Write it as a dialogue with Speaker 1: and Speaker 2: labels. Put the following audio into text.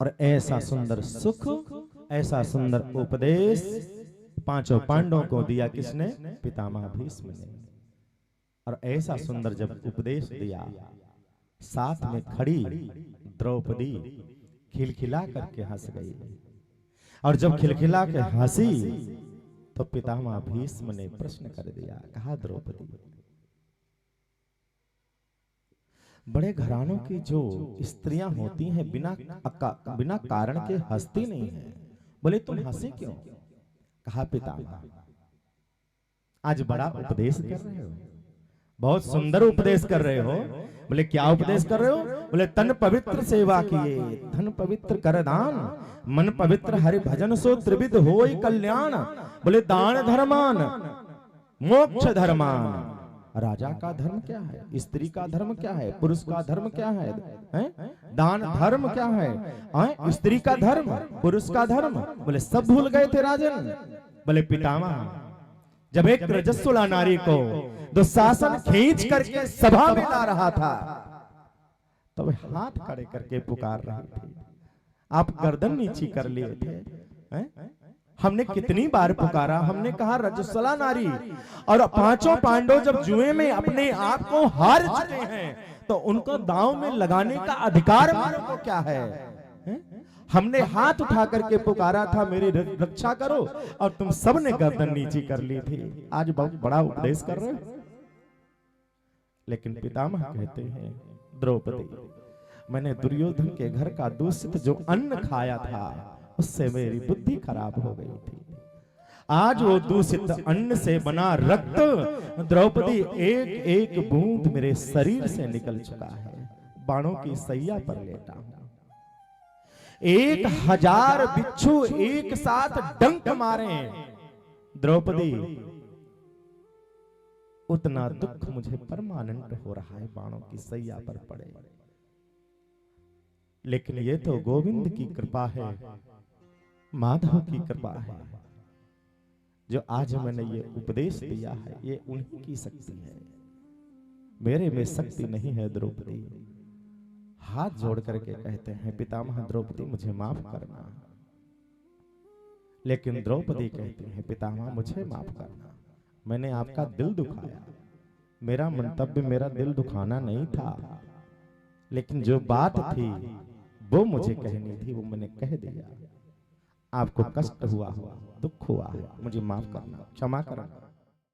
Speaker 1: और ऐसा सुंदर सुख, ऐसा सुंदर उपदेश पांचों पांडवों को दिया किसने? पितामह भीष्म ने। और ऐसा सुंदर जब उपदेश दिया, साथ में खड़ी द्रौपदी खिलखिला करके हंस गई। और जब खिलखिला के हंसी तो पितामह भीष्म ने प्रश्न कर दिया, कहा द्रौपदी, बड़े घरानों की जो स्त्रियां होती हैं बिना कारण के हंसती नहीं है, बोले तुम हंसे क्यों? कहा पितामह, आज बड़ा उपदेश कर रहे हो, बहुत सुंदर उपदेश कर रहे हो। बोले क्या उपदेश कर रहे हो? बोले तन पवित्र सेवा किए, धन पवित्र कर दान, मन पवित्र हरि भजन सो त्रिविध होई कल्याण। बोले दान धर्मान, मोक्ष धर्मान। राजा का धर्म क्या है? स्त्री का धर्म क्या है? पुरुष का धर्म क्या है? दान धर्म क्या है? स्त्री का धर्म, पुरुष का धर्म। बोले सब भूल गए थे राजन। बोले पितामह, जब एक रजस्वला नारी को दुशासन खींच करके सभा में ला रहा था तो वे हाथ खड़े करके पुकार रहे थे, आप गर्दन नीची कर लिए थे। हमने कितनी बार पुकारा, हमने कहा रजस्वला नारी। और पांचों पांडव जब जुए में अपने आप को हार चुके हैं तो उनको दांव में लगाने का अधिकार मेरे को क्या है? हमने हाथ उठा करके पुकारा था, मेरी रक्षा करो, और तुम सब ने गर्दन नीची कर ली थी। आज बहुत बड़ा उपदेश कर रहे हो। लेकिन पितामह कहते हैं, द्रौपदी, मैंने दुर्योधन के घर का दूषित जो अन्न खाया था उससे मेरी बुद्धि खराब हो गई थी। आज वो दूषित अन्न से बना रक्त द्रौपदी एक एक बूंद मेरे शरीर से निकल चुका है। बाणों की सैया पर लेटा हूं, 1000 बिच्छू एक साथ डंक मारे द्रौपदी, उतना दुख मुझे परमानेंट हो रहा है बाणों की सैया पर पड़े। लेकिन ये तो गोविंद की कृपा है, माधव की कृपा है, जो आज मैंने ये उपदेश दिया है, ये उन्हीं की शक्ति है, मेरे में शक्ति नहीं है। द्रौपदी हाथ जोड़ करके कहते हैं, पितामह द्रौपदी मुझे माफ करना। लेकिन द्रौपदी कहती है, पितामह मुझे माफ करना, मैंने आपका दिल दुखाया। मेरा मंतव्य मेरा दिल दुखाना नहीं था, लेकिन जो बात थी वो मुझे कहनी थी, वो मैंने कह दिया। आपको कष्ट हुआ, दुख हुआ है, मुझे माफ करना, क्षमा करना।